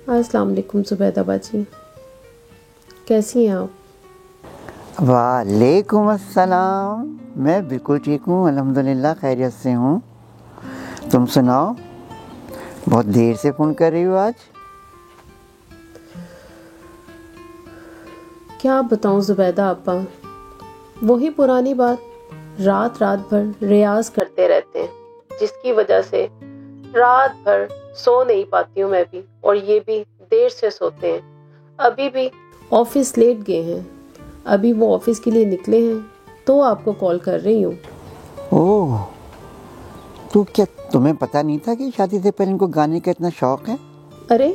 अस्सलाम वालेकुम ज़ुबैदा बाजी, कैसी हैं आप? वालेकुम अस्सलाम। मैं बिल्कुल ठीक हूँ, अल्हम्दुलिल्लाह खैरियत से हूँ। तुम सुनाओ, बहुत देर से फ़ोन कर रही हो आज। क्या बताऊँ ज़ुबैदा अब्बा, वही पुरानी बात। रात रात भर रियाज करते रहते हैं, जिसकी वजह से रात भर सो नहीं पाती हूँ मैं भी, और ये भी देर से सोते हैं। अभी भी ऑफिस लेट गए हैं, अभी वो ऑफिस के लिए निकले हैं तो आपको कॉल कर रही हूँ। ओह, तो क्या तुम्हें पता नहीं था कि शादी से पहले इनको गाने का इतना शौक है? अरे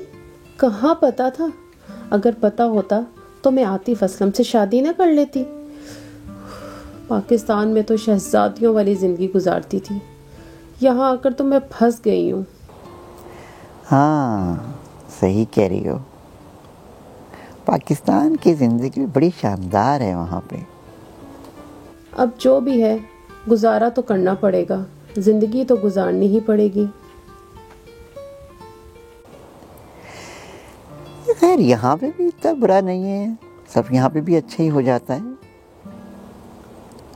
कहाँ पता था, अगर पता होता तो मैं आतिफ असलम से शादी ना कर लेती। पाकिस्तान में तो शहजादियों वाली जिंदगी गुजारती थी, यहाँ आकर तो मैं फंस गई हूँ। हाँ, सही कह रही हो। पाकिस्तान की ज़िंदगी बड़ी शानदार है वहाँ पे। अब जो भी है, गुजारा तो करना पड़ेगा, जिंदगी तो गुजारनी ही पड़ेगी। खैर यहाँ पे भी इतना बुरा नहीं है, सब यहाँ पे भी अच्छा ही हो जाता है,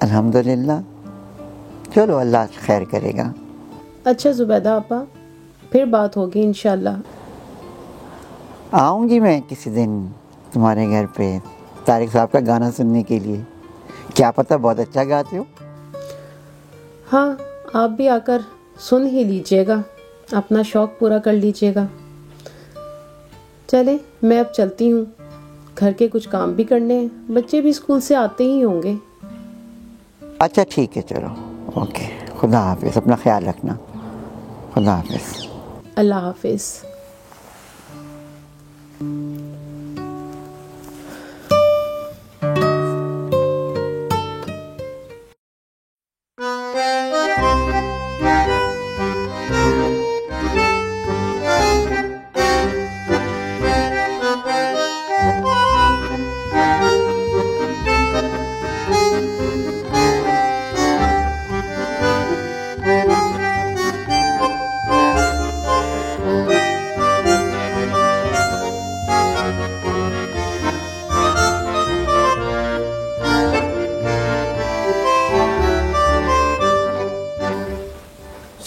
अल्हम्दुलिल्लाह। चलो, अल्लाह खैर करेगा। अच्छा ज़ुबैदा आपा, फिर बात होगी इंशाल्लाह। आऊँगी मैं किसी दिन तुम्हारे घर पे तारिक साहब का गाना सुनने के लिए। क्या पता बहुत अच्छा गाते हो। हाँ, आप भी आकर सुन ही लीजिएगा, अपना शौक पूरा कर लीजिएगा। चले, मैं अब चलती हूँ, घर के कुछ काम भी करने हैं, बच्चे भी स्कूल से आते ही होंगे। अच्छा ठीक है, चलो, ओके, खुदा हाफिज़, अपना ख्याल रखना। खुदा हाफिज़। अल्लाह हाफिज़।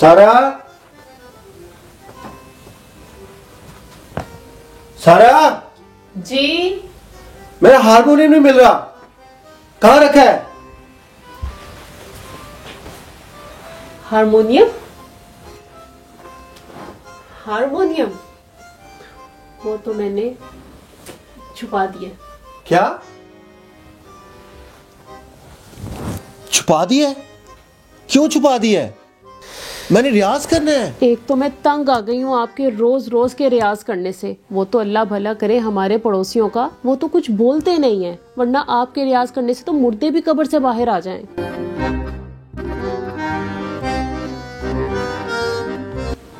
सारा, सारा, जी, मेरा हारमोनियम नहीं मिल रहा, कहाँ रखा है? हारमोनियम? हारमोनियम वो तो मैंने छुपा दिया। क्या छुपा दिया है? क्यों छुपा दिया है? मैंने रियाज करना है। एक तो मैं तंग आ गई हूँ आपके रोज रोज के रियाज करने से। वो तो अल्लाह भला करे हमारे पड़ोसियों का, वो तो कुछ बोलते नहीं है, वरना आपके रियाज करने से तो मुर्दे भी कब्र से बाहर आ जाएं।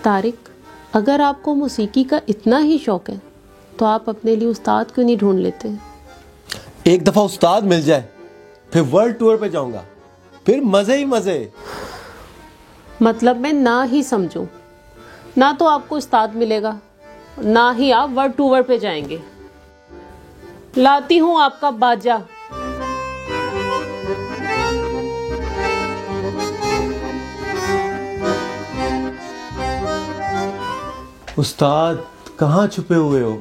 तारिक, अगर आपको मौसीकी का इतना ही शौक है तो आप अपने लिए उस्ताद क्यों नहीं ढूंढ लेते? एक दफा उस्ताद मिल जाए, फिर वर्ल्ड टूर पे जाऊंगा, फिर मजे ही मजे। मतलब मैं ना ही समझूं, ना तो आपको उस्ताद मिलेगा, ना ही आप वर्ल्ड टूर पे जाएंगे। लाती हूँ आपका बाजा। उस्ताद कहाँ छुपे हुए हो?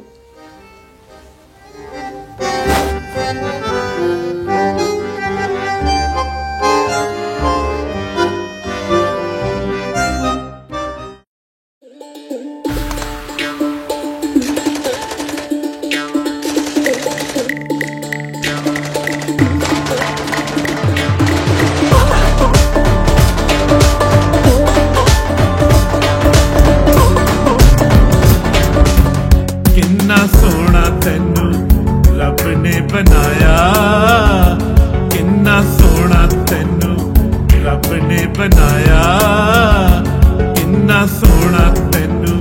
किन्ना सोना तेनू रब ने बनाया, किन्ना सोना तेनू रब ने बनाया, किन्ना सोना तेनू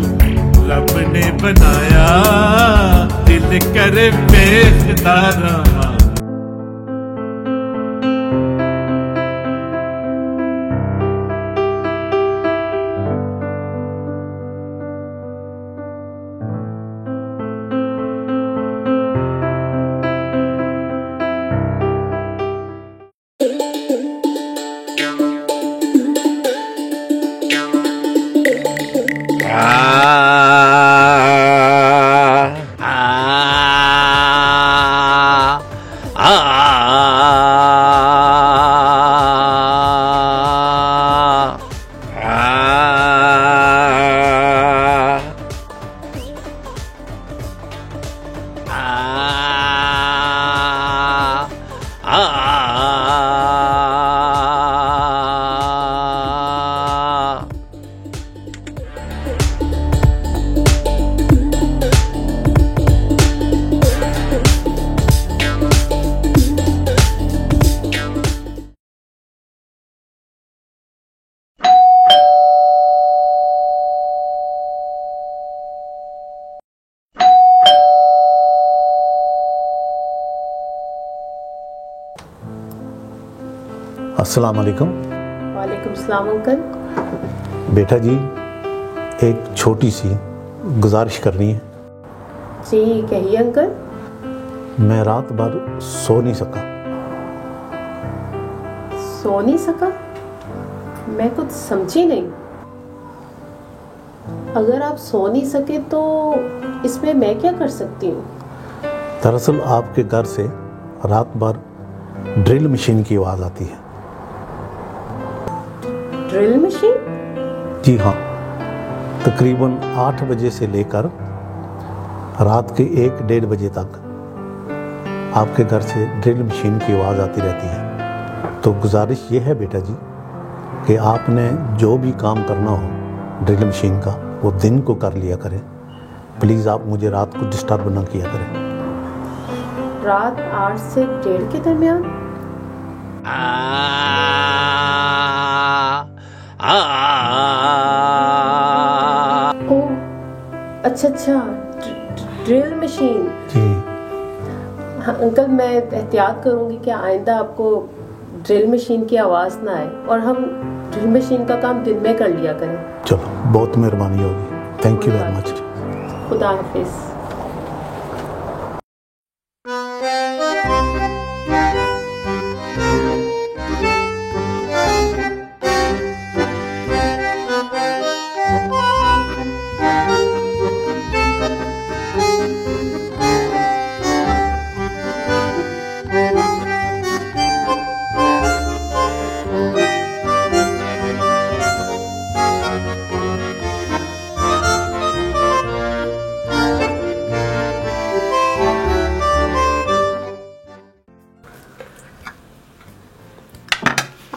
रब ने बनाया, दिल करे बेखदा रहा। अस्सलाम वालेकुम। वालेकुम सलाम अंकल। बेटा जी, एक छोटी सी गुजारिश करनी है। जी कहिए अंकल। मैं रात भर सो नहीं सका। सो नहीं सका? मैं कुछ समझी नहीं। अगर आप सो नहीं सके तो इसमें मैं क्या कर सकती हूँ? दरअसल आपके घर से रात भर ड्रिल मशीन की आवाज़ आती है। Drill machine? जी हाँ, तकरीबन 8 बजे से लेकर रात के 1-1:30 बजे तक आपके घर से ड्रिल मशीन की आवाज़ आती रहती है। तो गुजारिश ये है बेटा जी कि आपने जो भी काम करना हो ड्रिल मशीन का वो दिन को कर लिया करें। प्लीज़ आप मुझे रात को डिस्टर्ब ना किया करें। रात 8 से 1:30 के दरमियान? ओह अच्छा, ड्रिल मशीन। जी हाँ अंकल, मैं एहतियात करूंगी कि आइंदा आपको ड्रिल मशीन की आवाज़ ना आए और हम ड्रिल मशीन का काम दिन में कर लिया करें। चलो, बहुत मेहरबानी होगी। Thank you very much. खुदा हाफिज।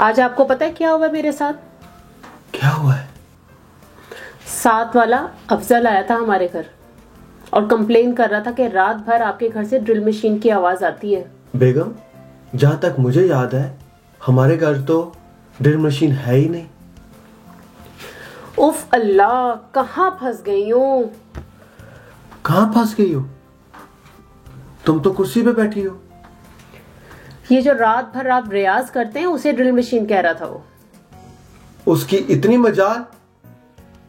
आज आपको पता है क्या हुआ मेरे साथ? क्या हुआ है? 7 वाला अफजल आया था हमारे घर और कंप्लेन कर रहा था कि रात भर आपके घर से ड्रिल मशीन की आवाज आती है। बेगम, जहाँ तक मुझे याद है हमारे घर तो ड्रिल मशीन है ही नहीं। उफ अल्लाह, कहाँ फंस गई हूँ। कहाँ फंस गई हो? तुम तो कुर्सी पे बैठी हो। ये जो रात भर आप रियाज करते हैं उसे ड्रिल मशीन कह रहा था वो। उसकी इतनी मजाल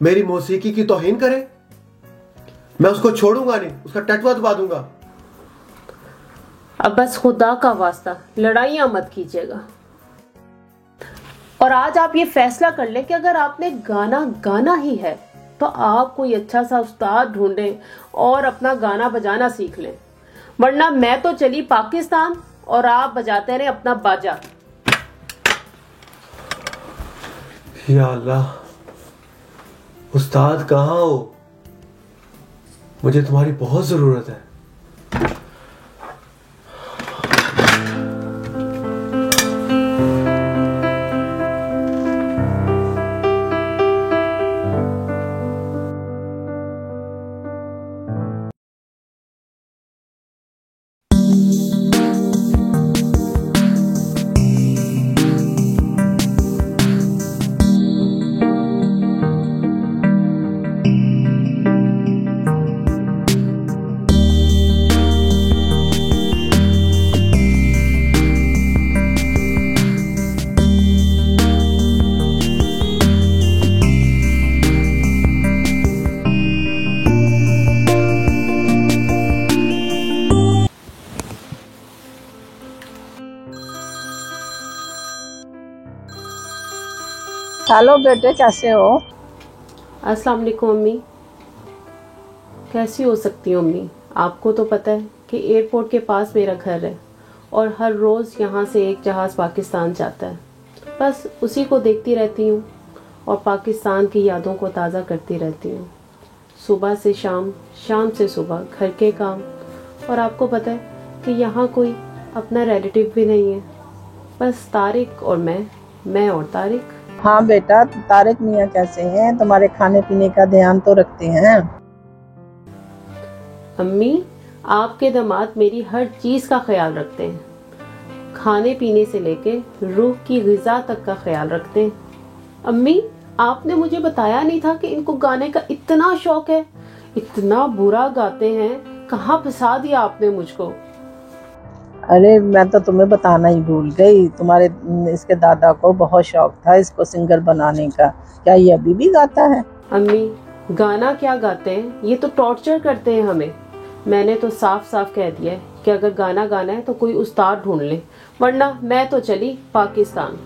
मेरी मौसीकी की तौहीन करे? मैं उसको छोड़ूंगा नहीं, उसका टटवा दबा दूंगा। अब बस खुदा का वास्ता लड़ाइयां मत कीजिएगा। और आज आप ये फैसला कर लें कि अगर आपने गाना गाना ही है तो आप कोई अच्छा सा उस्ताद ढूंढें और अपना गाना बजाना सीख लें, वरना मैं तो चली पाकिस्तान और आप बजाते रहे अपना बाजा। या अल्लाह, उस्ताद कहाँ हो? मुझे तुम्हारी बहुत जरूरत है। हेलो बेटे, कैसे हो? अस्सलाम वालेकुम अम्मी। कैसी हो सकती हूँ अम्मी? आपको तो पता है कि एयरपोर्ट के पास मेरा घर है और हर रोज़ यहाँ से एक जहाज़ पाकिस्तान जाता है। बस उसी को देखती रहती हूँ और पाकिस्तान की यादों को ताज़ा करती रहती हूँ। सुबह से शाम, शाम से सुबह घर के काम, और आपको पता है कि यहाँ कोई अपना रिलेटिव भी नहीं है, बस तारिक और मैं और तारिक। हाँ बेटा, तारिक मियाँ कैसे हैं? तुम्हारे खाने पीने का ध्यान तो रखते हैं? अम्मी, आपके दामाद मेरी हर चीज़ का ख्याल रखते हैं, खाने पीने से लेके रूह की ग़िज़ा तक का ख्याल रखते हैं। अम्मी, आपने मुझे बताया नहीं था कि इनको गाने का इतना शौक है, इतना बुरा गाते हैं। कहाँ फंसा दिया आपने मुझको? अरे मैं तो तुम्हें बताना ही भूल गई, तुम्हारे इसके दादा को बहुत शौक था इसको सिंगर बनाने का। क्या ये अभी भी गाता है? अम्मी, गाना क्या गाते हैं, ये तो टॉर्चर करते हैं हमें। मैंने तो साफ साफ कह दिया है कि अगर गाना गाना है तो कोई उस्ताद ढूंढ ले, वरना मैं तो चली पाकिस्तान।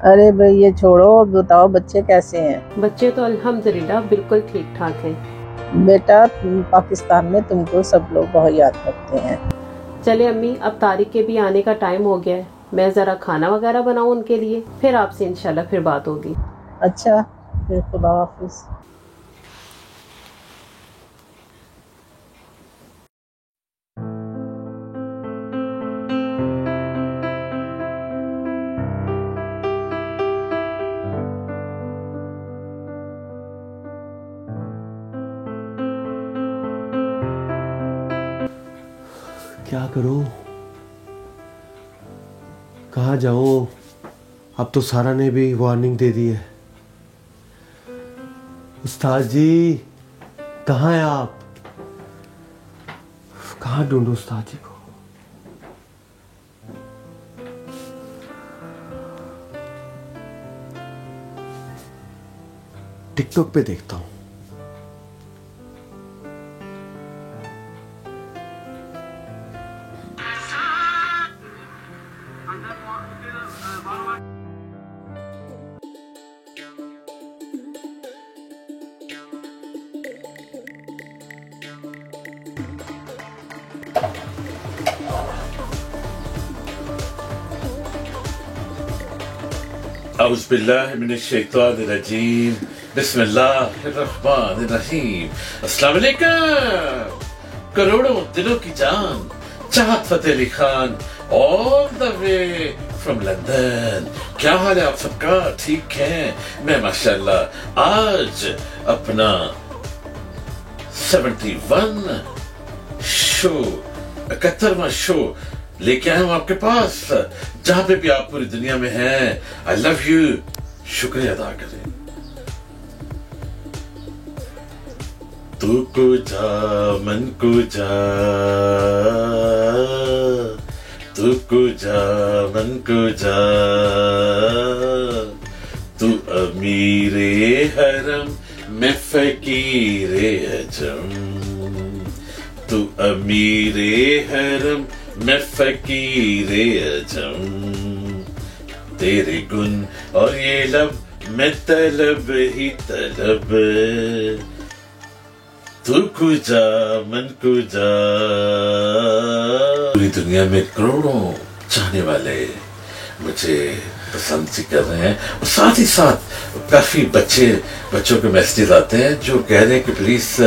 अरे भाई ये छोड़ो, बताओ बच्चे कैसे हैं? बच्चे तो अल्हम्दुलिल्लाह बिल्कुल ठीक ठाक हैं। बेटा पाकिस्तान में तुमको सब लोग बहुत याद करते हैं। चले अम्मी, अब तारिक के भी आने का टाइम हो गया है, मैं ज़रा खाना वगैरह बनाऊं उनके लिए, फिर आपसे इंशाल्लाह फिर बात होगी। अच्छा, फिर खुदा हाफिज। क्या करूं, कहाँ जाऊं? अब तो सारा ने भी वार्निंग दे दी है। उस्ताद जी कहाँ हैं आप? कहाँ ढूंढूं उस्ताद जी को? टिकटॉक पे देखता हूं। औज़ुबिल्लाहिमिनश्शैतानिर्रजीम, बिस्मिल्लाहिर्रहमानिर्रहीम। अस्सलाम वालेकुम। करोड़ों दिलों की जान Chahat Fateh Ali Khan, all the way from London. क्या हाल है आप सबका? ठीक है, मैं माशाल्लाह आज अपना 71 शो 71वां शो लेके आया हूं आपके पास। जहां पे भी आप पूरी दुनिया में हैं, आई लव यू, शुक्रिया अदा करें। तू को जा मन को जा, तू को जा मन को जा, तू अमीरे हरम मैं फकीरे अजम, तू अमीरे हरम मैं फकीरे अजम, तेरे गुन और ये लब मैं तलब ही तलब, तू कुजा मन कुजा। पूरी दुनिया में करोड़ों चाहने वाले मुझे पसंद सी कर रहे हैं, और साथ ही साथ काफी बच्चों के मैसेजेस आते हैं जो कह रहे हैं कि प्लीज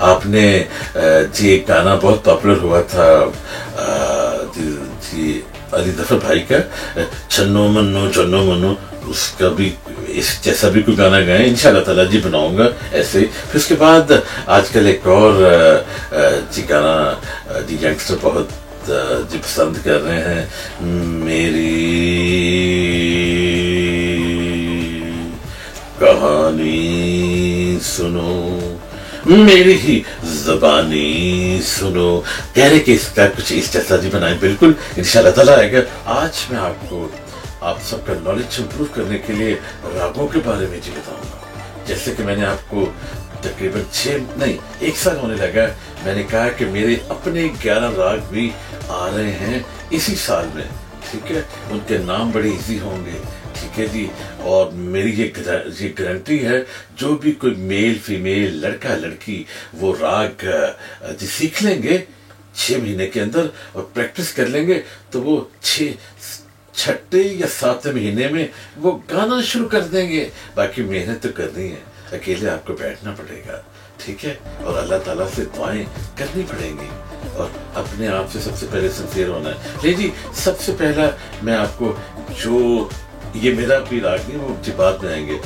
आपने जी एक गाना बहुत पॉपुलर हुआ था जी अली जफर भाई का, छन्नो मन्नो चन्नो मन्नो, उसका भी इस जैसा भी कोई गाना गाए इंशाल्लाह ताला जी बनाऊंगा ऐसे। फिर उसके बाद आजकल एक और जी गाना जी यंगस्टर बहुत जी पसंद कर रहे हैं, मेरी कहानी सुनो मेरी ही ज़बानी सुनो, कह रहे कि इसका कुछ इस जैसा जी बनाए। बिल्कुल इंशाल्लाह ताला आएगा। आज मैं आपको आप सबका नॉलेज इंप्रूव करने के लिए रागों के बारे में जी बताऊंगा। जैसे कि मैंने आपको तकरीबन 1 साल होने लगा, मैंने कहा कि मेरे अपने 11 राग भी आ रहे हैं इसी साल में, ठीक है। उनके नाम बड़े इजी होंगे, ठीक है जी। और मेरी ये गारंटी है, जो भी कोई मेल फीमेल लड़का लड़की वो राग जी सीख लेंगे 6 महीने के अंदर और प्रैक्टिस कर लेंगे, तो वो 6 या 7 महीने में वो गाना शुरू कर देंगे। बाकी मेहनत तो करनी है, अकेले आपको बैठना पड़ेगा, ठीक है, और अल्लाह ताला से दुआएं करनी पड़ेंगी और अपने आप से सबसे पहले सिंसियर होना है। ले जी, सबसे पहला मैं आपको, जो ये मेरा भी राग नहीं, वो जी बाद में आएंगे,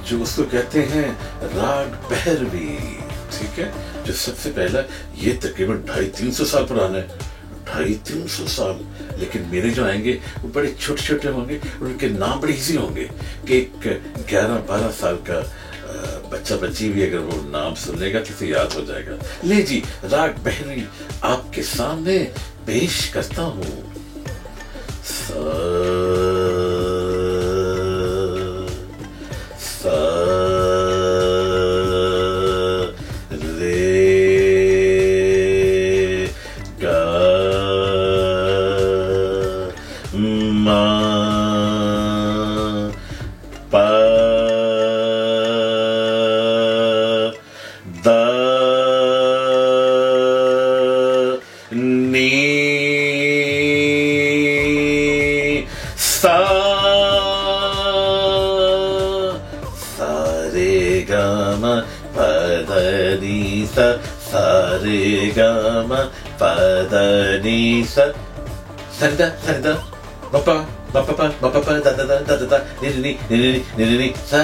जो उसको कहते हैं राग भैरवी, ठीक है, जो सबसे पहला, ये तकरीबन 250-300 साल पुराना है, 250-300 साल। लेकिन मेरे जो आएंगे वो बड़े छोटे छोटे होंगे, उनके नाम बड़े इजी होंगे कि एक 11-12 साल का बच्चा बच्ची भी अगर वो नाम सुन लेगा तो इसे याद हो जाएगा। ले जी, राग भैरवी आपके सामने पेश करता हूं। Sarda, sarda, bapa, bapa, bapa, da da da da da da, ni sa,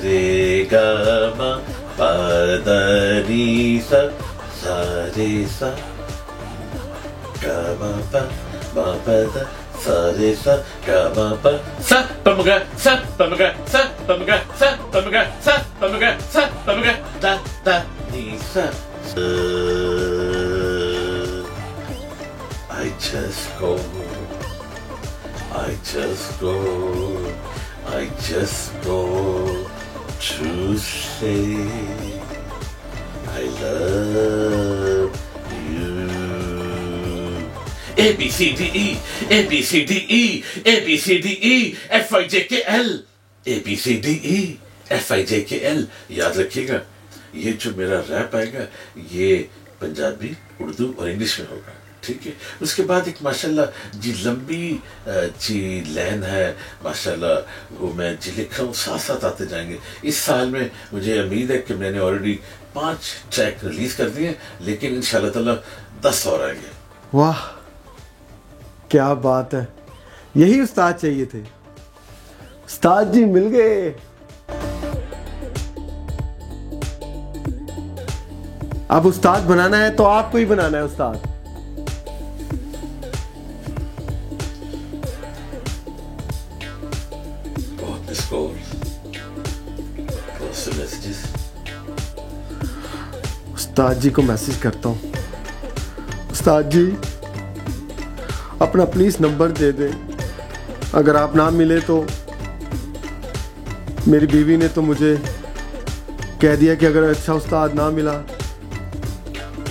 re ga ma, pa da ni sa re sa, ga ma pa da, sa re sa, ga ma pa, sa pa ma ga, sa pa ma ga, sa pa ma ga, sa pa ma ga, sa pa ma ga, sa pa ma ga, da da ni sa. I just go to say I love you. A B C D E, A B C D E, A B C D E, F I J K L, A B C D E, F I J K L। याद रखिएगा, ये जो मेरा rap आएगा ये पंजाबी, उर्दू और English में होगा, ठीक है। उसके बाद एक माशाल्लाह जी लंबी जी लाइन है, माशाल्लाह, वो मैं जी लिख रहा हूँ, साथ साथ आते जाएंगे। इस साल में मुझे उम्मीद है कि मैंने ऑलरेडी 5 ट्रैक रिलीज कर दिए, लेकिन इंशाल्लाह ताला 10 और आएंगे। वाह, क्या बात है, यही उस्ताद चाहिए थे। उस्ताद जी मिल गए। अब उस्ताद बनाना है तो आपको ही बनाना है उस्ताद। उस्ताद जी को मैसेज करता हूँ, उस्ताद जी अपना प्लीज नंबर दे दें, अगर आप ना मिले तो। मेरी बीवी ने तो मुझे कह दिया कि अगर अच्छा उस्ताद ना मिला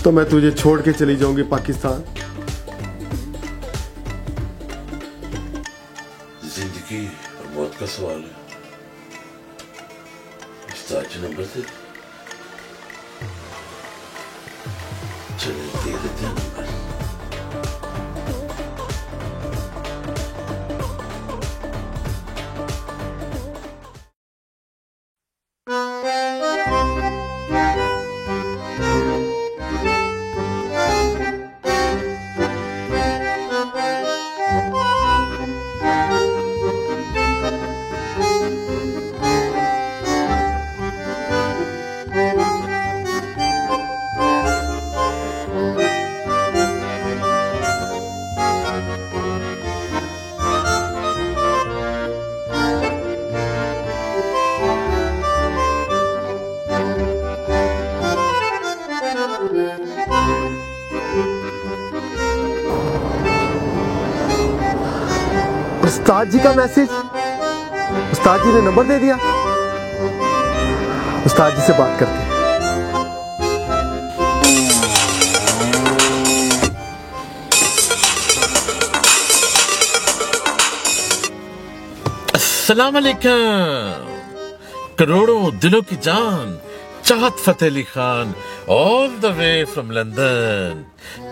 तो मैं तुझे छोड़ के चली जाऊंगी पाकिस्तान। जिंदगी और मौत का सवाल है, उस्ताद जी नंबर दे, चलिए दे देते हैं नंबर। उस्ताद जी का मैसेज, उस्ताद जी ने नंबर दे दिया। उस्ताद जी से बात करते हैं। सलाम अलैकुम। करोड़ों दिलों की जान Chahat Fateh Ali Khan all the way from London.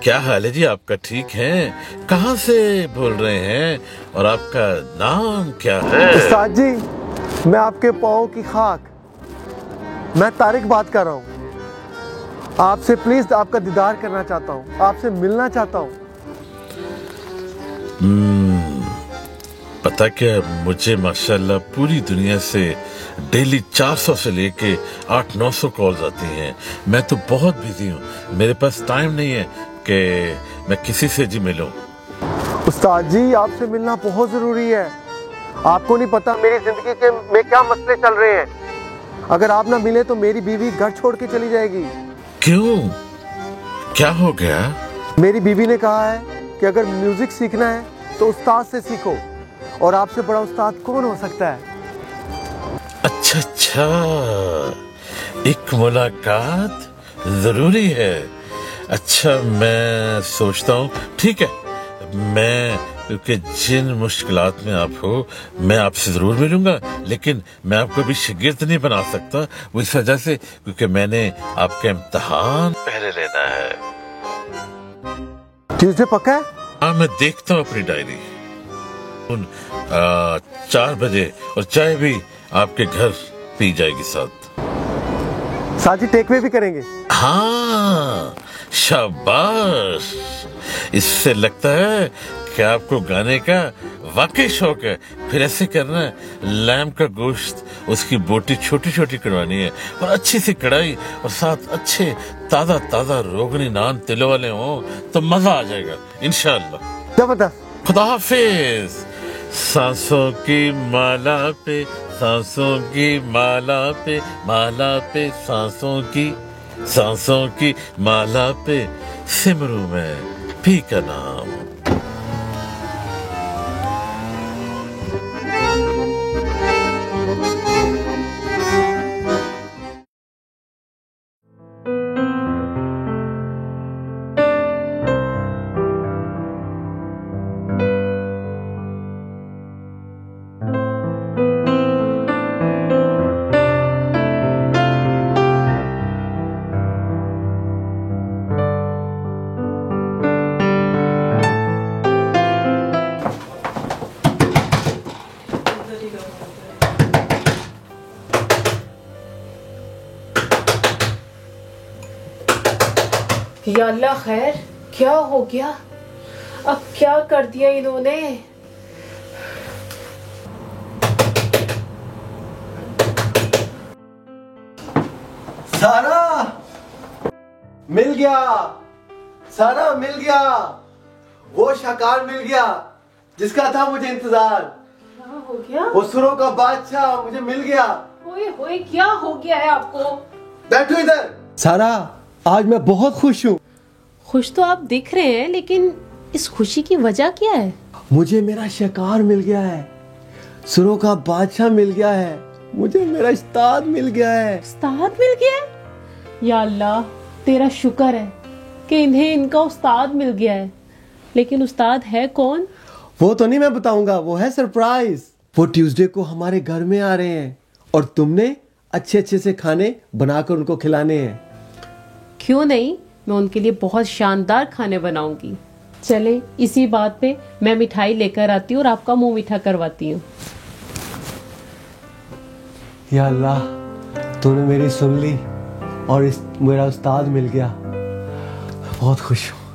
क्या हाल है जी आपका? ठीक है? कहाँ से बोल रहे हैं और आपका नाम क्या है? उस्ताद जी, मैं आपके पाँव की खाक, मैं तारिक बात कर रहा हूँ। आपसे प्लीज आपका दीदार करना चाहता हूँ, आपसे मिलना चाहता हूँ। पता क्या, मुझे माशाल्लाह पूरी दुनिया से डेली 400 से लेके 800-900 कॉल्स आती हैं। मैं तो बहुत बिजी हूँ, मेरे पास टाइम नहीं है कि मैं किसी से जी मिलूं। उस्ताद जी, आपसे मिलना बहुत जरूरी है। आपको नहीं पता मेरी जिंदगी में क्या मसले चल रहे हैं। अगर आप ना मिले तो मेरी बीवी घर छोड़ के चली जाएगी। क्यों, क्या हो गया? मेरी बीवी ने कहा है कि अगर म्यूजिक सीखना है तो उस्ताद से सीखो, और आपसे बड़ा उस्ताद कौन हो सकता है। अच्छा, एक मुलाकात जरूरी है। अच्छा, मैं सोचता हूँ, ठीक है, मैं क्योंकि जिन मुश्किलात में आप हो मैं आपसे जरूर मिलूंगा, लेकिन मैं आपको भी शिगिर्द नहीं बना सकता, वो इस वजह से क्योंकि मैंने आपका इम्तिहान पहले लेना है। ट्यूसडे पक्का है? हाँ, मैं देखता हूँ अपनी डायरी। 4 बजे, और चाय भी आपके घर पी जाएगी साथ। साजी टेकवे भी करेंगे? हाँ, शाबाश। इससे लगता है कि आपको गाने का वाकई शौक है। फिर ऐसे करना है, लैम्प का गोश्त, उसकी बोटी छोटी छोटी कड़वानी है, और अच्छी सी कढ़ाई, और साथ अच्छे ताजा ताजा रोगनी नान तिलों वाले हों तो मजा आ जाएगा इंशाअल्लाह। जबरदस्त। खुदा हाफिज। सांसों की माला पे, सांसों की माला पे, माला पे सांसों की माला पे सिमरू में पी का नाम। या अल्लाह, खैर क्या हो गया? अब क्या कर दिया इन्होंने? सारा मिल गया, सारा मिल गया, वो शाकार मिल गया जिसका था मुझे इंतजार। क्या हो गया? वो सुरों का बादशाह मुझे मिल गया। ओए होए, क्या हो गया है आपको? बैठो इधर। सारा, आज मैं बहुत खुश हूँ। खुश तो आप दिख रहे हैं, लेकिन इस खुशी की वजह क्या है? मुझे मेरा शिकार मिल गया है, सुरों का बादशाह मिल गया है, मुझे मेरा उस्ताद मिल गया है। उस्ताद मिल गया है? या अल्लाह, तेरा शुक्र है कि इन्हें इनका उस्ताद मिल गया है। लेकिन उस्ताद है कौन? वो तो नहीं मैं बताऊंगा, वो है सरप्राइज। वो ट्यूसडे को हमारे घर में आ रहे हैं और तुमने अच्छे अच्छे से खाने बनाकर उनको खिलाने हैं। क्यों नहीं, मैं उनके लिए बहुत शानदार खाने बनाऊंगी। चले, इसी बात पे मैं मिठाई लेकर आती हूँ और आपका मुंह मीठा करवाती हूँ। या अल्लाह, तूने मेरी सुन ली और मेरा उस्ताद मिल गया। बहुत खुश हूँ।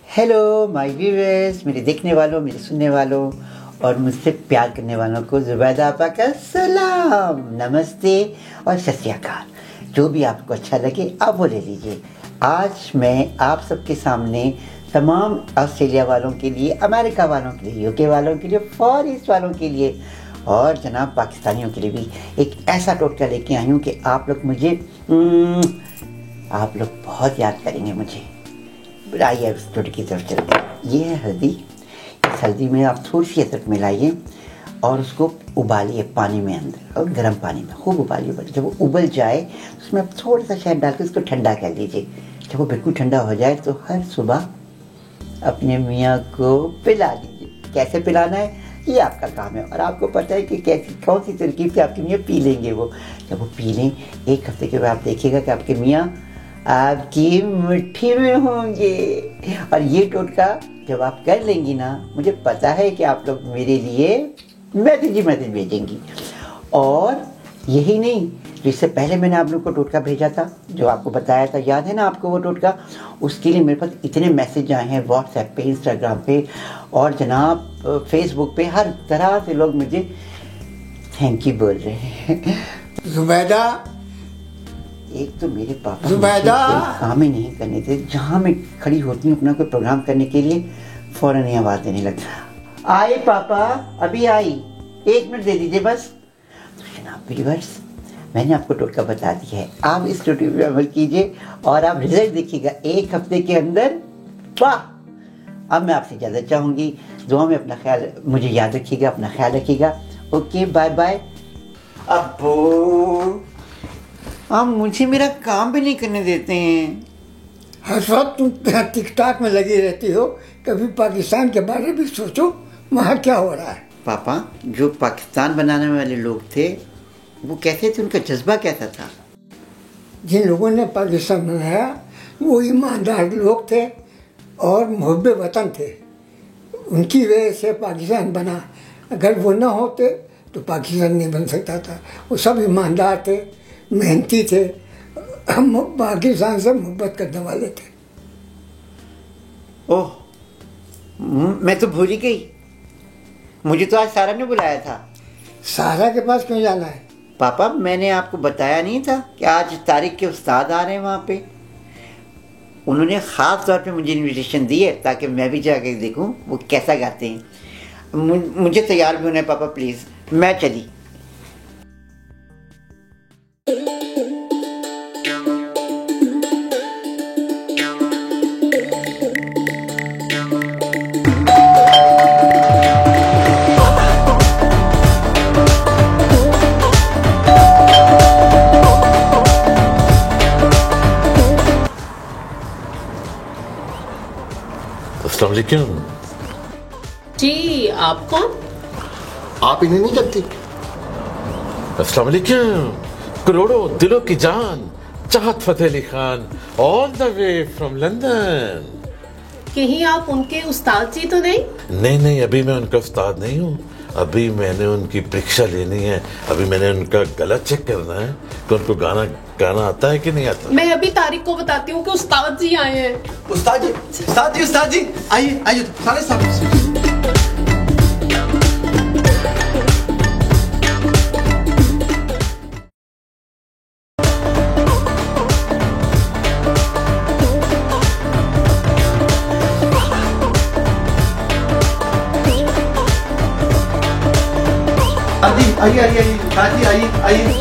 हेलो माय व्यूअर्स, मेरे देखने वालों, मेरे सुनने वालों और मुझसे प्यार करने वालों को ज़ुबैदा आपा का सलाम, नमस्ते और सत श्री अकाल। जो भी आपको अच्छा लगे आप वो ले लीजिए। आज मैं आप सबके सामने तमाम ऑस्ट्रेलिया वालों के लिए, अमेरिका वालों के लिए, यूके वालों के लिए, फॉर ईस्ट वालों के लिए और जनाब पाकिस्तानियों के लिए भी एक ऐसा टोटका लेके आई हूँ कि आप लोग मुझे आप लोग बहुत याद करेंगे मुझे। आइए उस टोटके की तरफ चलते हैं। ये है हल्दी। इस हल्दी में आप थोड़ी सी अदरक मिलाइए और उसको उबालिए पानी में अंदर, और गर्म पानी में खूब उबालिए। जब वो उबल जाए तो उसमें आप थोड़ा सा शहद डाल के उसको ठंडा कर लीजिए। जब वो बिल्कुल ठंडा हो जाए तो हर सुबह अपने मियाँ को पिला दीजिए। कैसे पिलाना है ये आपका काम है, और आपको पता है कि कैसी कौन सी तरकीब से आपके मियाँ पी लेंगे। वो जब वो पी लें, एक हफ्ते के बाद आप देखिएगा कि आपके मियाँ आपकी मुट्ठी में होंगे। और ये टोटका जब आप कर लेंगी ना, मुझे पता है कि आप लोग मेरे लिए मैसेज भेजेंगी। और यही नहीं, इससे पहले मैंने आप लोग को टोटका भेजा था, जो आपको बताया था, याद है ना आपको वो टोटका? उसके लिए मेरे पास इतने मैसेज आए हैं व्हाट्सएप पे, इंस्टाग्राम पे और जनाब फेसबुक पे। हर तरह से लोग मुझे थैंक यू बोल रहे हैं। जुबैदा, एक तो मेरे पापा जुबैदा काम ही नहीं करने थे। जहाँ मैं खड़ी होती हूँ अपना कोई प्रोग्राम करने के लिए, फौरन ही आवाज़ देने लगता। आए पापा, अभी आई, 1 मिनट दे दीजिए बस। तो जनाब व्यूअर्स, मैंने आपको टोटका बता दिया है, आप इस टोटके पे अमल कीजिए और आप रिजल्ट देखिएगा 1 हफ्ते के अंदर। वाह! अब मैं आपसे इजाज़त चाहूँगी। दुआ में अपना ख्याल, मुझे याद रखिएगा, अपना ख्याल रखिएगा। Okay, bye bye. अब्बू, आप मुझे मेरा काम भी नहीं करने देते हैं। हर वक्त तुम टिकटॉक में लगी रहती हो, कभी पाकिस्तान के बारे में भी सोचो, वहाँ क्या हो रहा है। पापा, जो पाकिस्तान बनाने वाले लोग थे वो कैसे थे, उनका जज्बा कैसा था? जिन लोगों ने पाकिस्तान बनाया वो ईमानदार लोग थे और मुहब्बे वतन थे। उनकी वजह से पाकिस्तान बना। अगर वो ना होते तो पाकिस्तान नहीं बन सकता था। वो सब ईमानदार थे, मेहनती थे, हम पाकिस्तान से मोहब्बत करने वाले थे। ओह, मैं तो भूल ही गई। मुझे तो आज सारा ने बुलाया था। सारा के पास क्यों जाना है? पापा, मैंने आपको बताया नहीं था कि आज तारिक के उस्ताद आ रहे हैं वहाँ पे? उन्होंने ख़ास तौर पे मुझे इनविटेशन दी है ताकि मैं भी जाकर देखूं वो कैसा गाते हैं। मुझे तैयार भी होना है पापा, प्लीज़। मैं चली। अस्सलाम वालेकुम। जी, आप कौन? आप इन्हें नहीं जानती? अस्सलाम वालेकुम। करोड़ों दिलों की जान, Chahat Fateh Ali Khan, all the way from London. कहीं आप उनके उस्ताद जी तो नहीं? नहीं, अभी मैं उनका उस्ताद नहीं हूँ। अभी मैंने उनकी परीक्षा लेनी है। अभी मैंने उनका गला चेक करना है कि उनको गाना आता है कि नहीं आता। मैं अभी तारिक को बताती हूँ कि उस्ताद जी आए हैं। उस्ताद जी, आइए सारे साहब।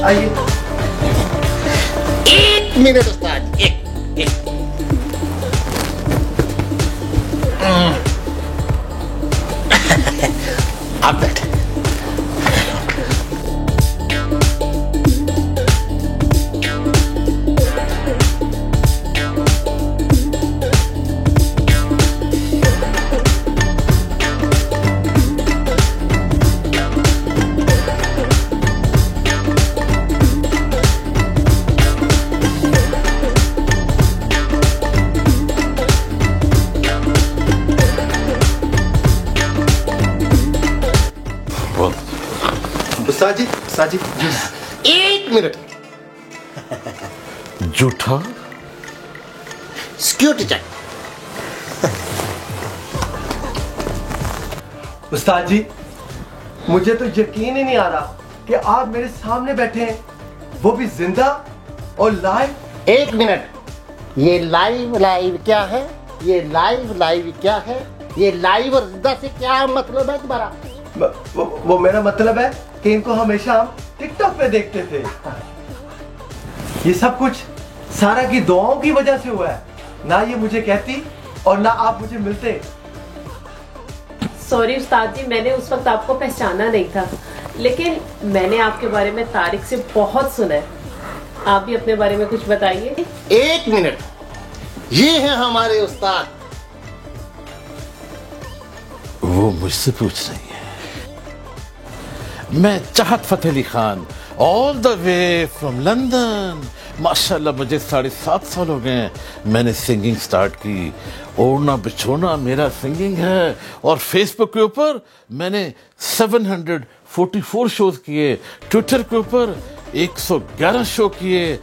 आइए। 1 मिनट उस्ताद, एक आप बैठे। उस्ताद जी, 1 मिनट। झूठा सिक्योरिटी चेक। उस्ताद जी, मुझे तो यकीन ही नहीं आ रहा कि आप मेरे सामने बैठे हैं, वो भी जिंदा और लाइव। 1 मिनट, ये लाइव क्या है? ये लाइव क्या है? ये लाइव और जिंदा से क्या मतलब है तुम्हारा? वो मेरा मतलब है कि इनको हमेशा हम टिकटॉक पे देखते थे। ये सब कुछ सारा की दुआओं की वजह से हुआ है। ना ये मुझे कहती और ना आप मुझे मिलते। सॉरी उस्ताद जी, मैंने उस वक्त आपको पहचाना नहीं था, लेकिन मैंने आपके बारे में तारिक से बहुत सुना है। आप भी अपने बारे में कुछ बताइए। 1 मिनट, ये है हमारे उस्ताद। वो मुझसे पूछ रही है। मैं Chahat Fateh Ali Khan, all the way from London. माशाल्लाह मुझे 7.5 साल हो गए मैंने सिंगिंग स्टार्ट की। ओढ़ना बिछोना मेरा सिंगिंग है। और फेसबुक के ऊपर मैंने 744 शोज किए, ट्विटर के ऊपर 111 शो किए,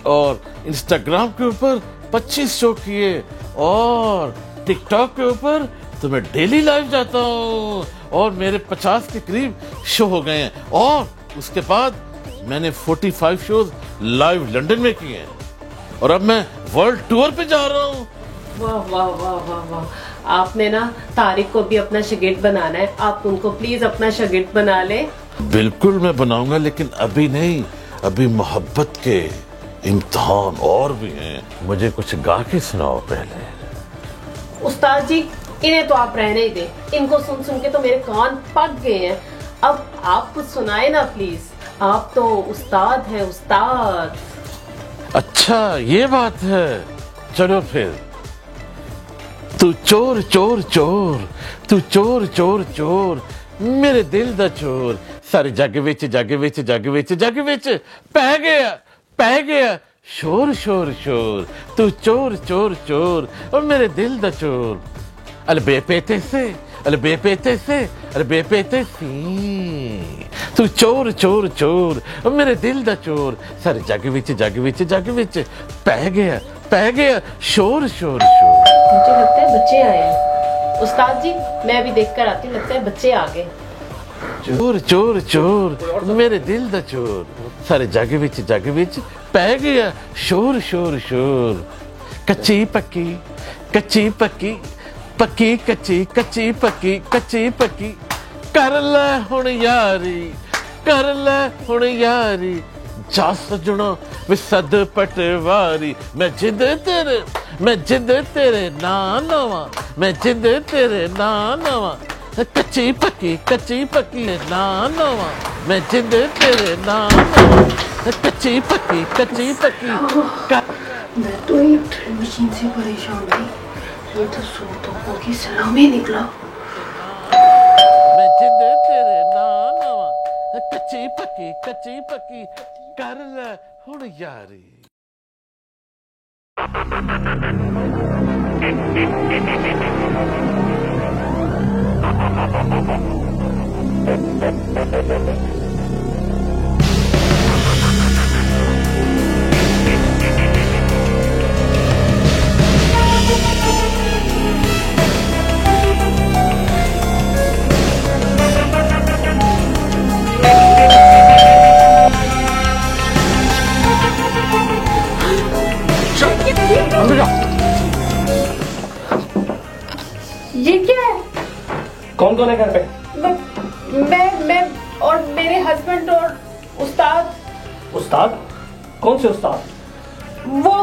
और इंस्टाग्राम के ऊपर 25 शो किए, और टिकटॉक के ऊपर तो मैं डेली लाइव जाता हूँ और मेरे 50 के करीब शो हो गए हैं। और उसके बाद मैंने 45 शोज लाइव लंदन में किए हैं, और अब मैं वर्ल्ड टूर पे जा रहा हूँ। वाह वाह वाह वाह वाह, आपने ना तारिक को भी अपना शागिर्द बनाना है। आप उनको प्लीज अपना शागिर्द बना ले। बिल्कुल मैं बनाऊंगा, लेकिन अभी नहीं। अभी मोहब्बत के इम्तिहान और भी हैं। मुझे कुछ गा के सुनाओ पहले। उस्ताद जी, इन्हें तो आप रहने ही दें। इनको सुन सुन के तो मेरे कान पक गए हैं। अब आप कुछ सुनाए ना प्लीज। आप तो उस्ताद हैं, उस्ताद। अच्छा ये बात है, चलो फिर। तू चोर चोर चोर, तू चोर चोर चोर, मेरे दिल दा चोर। सारे जग विच जग विच जग विच जग विच पै गया शोर शोर शोर। तू चोर चोर चोर और मेरे दिल दा चोर। अल बेपेते से, अल बेपेते से, अल बेपेते सी। तू चोर चोर चोर और मेरे दिल दा चोर। सारे जग विच जग विच जग विच पै गया शोर शोर शोर। मुझे लगता है बच्चे आए हैं। उस्ताद जी, मैं भी देख कर आती हूँ, लगता है बच्चे आ गए। चोर चोर चोर मेरे दिल दा चोर। सारे जग विच पै गया शोर शोर शोर। कच्ची पक्की कच्ची पक्की, पक्की कच्ची कच्ची पक्की कच्ची पक्की। कर ले हुण यारी, कर ले हुण यारी। जा सजना वे सद पटवारी। मैं जिद तेरे ना नवा, मैं जिद तेरे ना नवा। कच्ची पक्की ना नवा, मैं जिद तेरे ना नवा। कच्ची पक्की मैं तो ये ड्रिल मशीन से परेशान थी, ये तो सूटों की सलामी निकला। मैं जिद तेरे ना नवा। कच्ची पक्की कर ले हुण यारी। ये क्या है? कौन है घर पे? मैं और मेरे हस्बैंड और उस्ताद। उस्ताद? कौन से उस्ताद? वो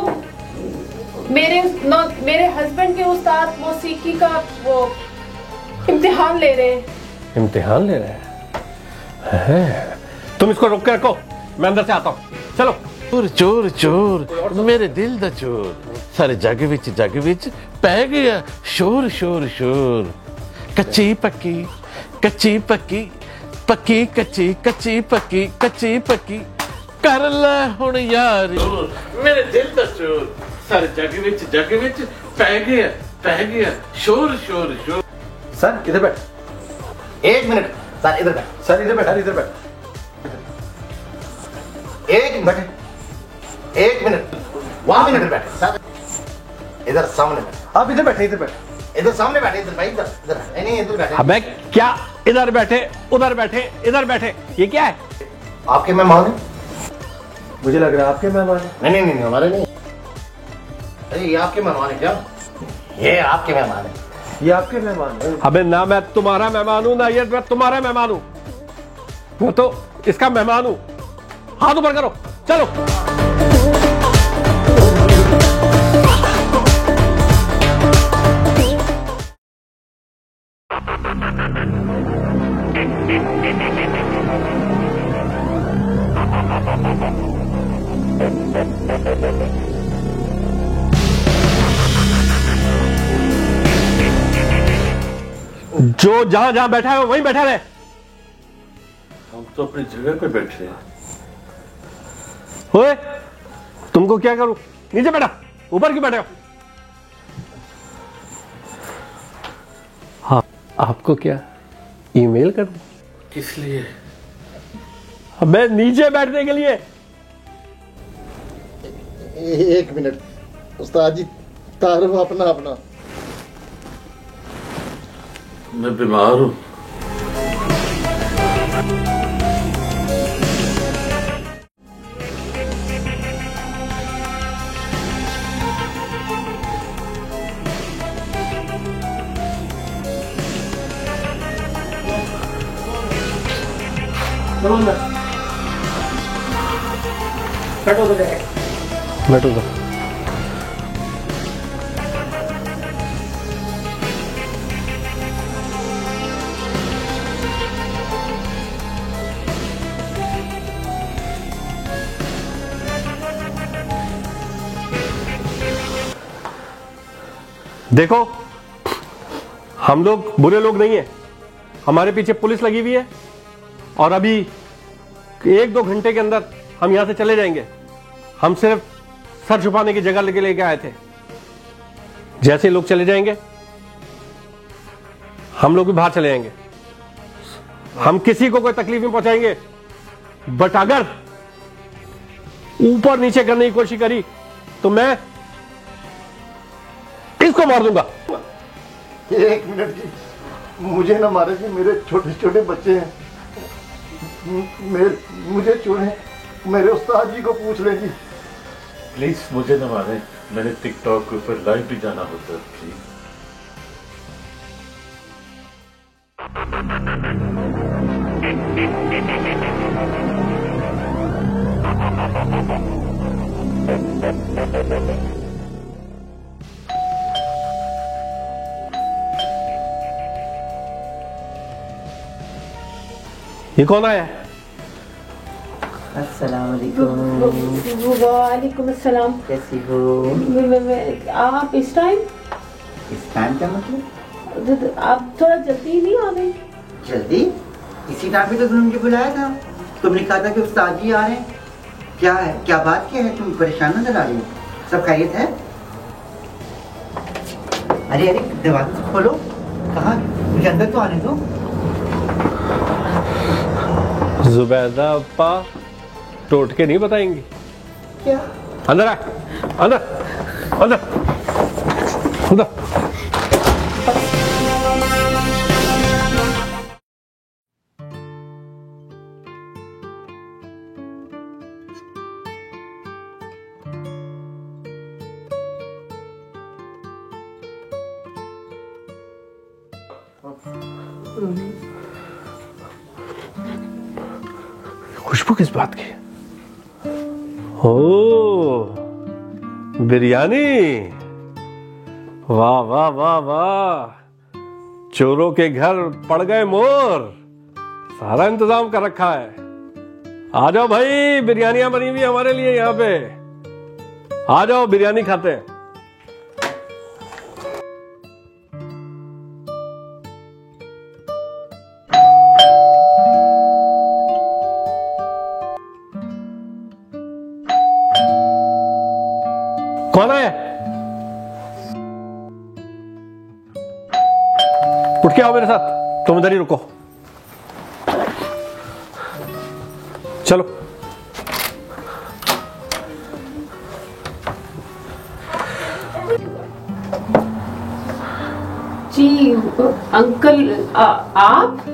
मेरे हस्बैंड के उस्ताद मौसीकी का वो इम्तिहान ले रहे हैं। इम्तिहान ले रहे हैं? तुम इसको रोक के रखो, मैं अंदर से आता हूँ। चलो। चोर चोर चोर मेरे दिल दा चोर। सारे जग विच पै गया शोर शोर शोर। कच्ची पक्की कच्ची पक्की, पक्की कच्ची कच्ची पक्की कच्ची पक्की। कर ले हुण यारी, मेरे दिल दा चोर। सारे जग विच पै गया शोर शोर शोर। सर इधर बैठ। 1 मिनट सर, इधर बैठ। सर इधर बैठ, इधर बैठ। 1 मिनट, 1 मिनट, 1 मिनट बैठे सर। इधर सामने बैठे। आप इधर बैठे, इधर बैठे। इधर सामने बैठे, इधर भाई, इधर इधर नहीं, इधर बैठे। अबे क्या इधर बैठे उधर बैठे इधर बैठे, ये क्या है? आपके मेहमान हैं? मुझे लग रहा है आपके मेहमान हैं। नहीं, हमारे नहीं। अरे ये आपके मेहमान है क्या? ये आपके मेहमान है। ये आपके मेहमान हैं। अबे ना मैं तुम्हारा मेहमान हूं ना ये मैं तुम्हारा मेहमान हूं, मैं तो इसका मेहमान हूं। हाथ ऊपर करो, चलो। जो जहां जहां बैठा है वहीं बैठा रहे। हम तो अपनी जगह पे बैठे हैं। ओए, तुमको क्या करूं? नीचे बैठा, ऊपर क्यों बैठे हो? हाँ, आपको क्या ईमेल करूं? किस लिए? अबे नीचे बैठने के लिए। एक मिनट उस्ताद जी, तारो अपना अपना। मैं बीमार हूं। बैठो तो। देखो, हम लोग बुरे लोग नहीं हैं, हमारे पीछे पुलिस लगी हुई है और अभी 1-2 घंटे के अंदर हम यहां से चले जाएंगे। हम सिर्फ सर छुपाने की जगह लेके आए थे। जैसे लोग चले जाएंगे हम लोग भी बाहर चले जाएंगे। हम किसी को कोई तकलीफ नहीं पहुंचाएंगे, बट अगर ऊपर नीचे करने की कोशिश करी तो मैं इसको मार दूंगा। एक मिनट जी, मुझे ना मारे जी, मेरे छोटे छोटे बच्चे हैं। मुझे छोड़े, मेरे उस्ताद जी को पूछ ले जी। प्लीज मुझे न मारे, मैंने टिकटॉक के ऊपर लाइव भी जाना होता है। प्लीज ये कौन आया है? अस्सलाम वालेकुम। वालेकुम अस्सलाम। कैसी हो? आप इस टाइम का मतलब? आप थोड़ा जल्दी नहीं आ गए? जल्दी? इसी टाइम पे तो तुमने मुझे बुलाया था। तुमने कहा था कि उस्ताद जी आ रहे हैं। क्या है, क्या बात क्या है? तुम परेशान नजर आ रही हो। सब खैरियत है? अरे अरे दरवाजा खोलो। कहाँ? मुझे अंदर तो आने दो। जुबैदा अप्पा टोटके नहीं बताएंगी क्या? अंदर आ, अंदर अंदर अंदर। खुशबू किस बात की? ओ बिरयानी, वाह वाह वाह वाह। चोरों के घर पड़ गए मोर, सारा इंतजाम कर रखा है। आ जाओ भाई, बिरयानियां बनी हुई हमारे लिए यहाँ पे। आ जाओ बिरयानी खाते हैं। कौन है? उठ के आओ मेरे साथ, तुम इधर ही रुको। चलो। जी अंकल, आप?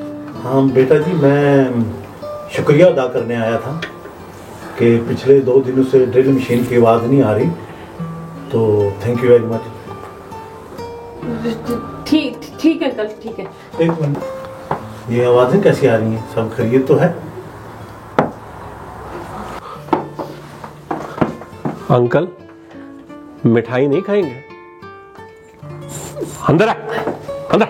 हाँ बेटा जी, मैं शुक्रिया अदा करने आया था कि पिछले 2 दिनों से ड्रिल मशीन की आवाज़ नहीं आ रही, तो थैंक यू वेरी मच। ठीक है अंकल, ठीक है। एक मिनट, ये आवाजें कैसी आ रही हैं? सब खैरियत तो है? अंकल मिठाई नहीं खाएंगे? अंदर आ, अंदर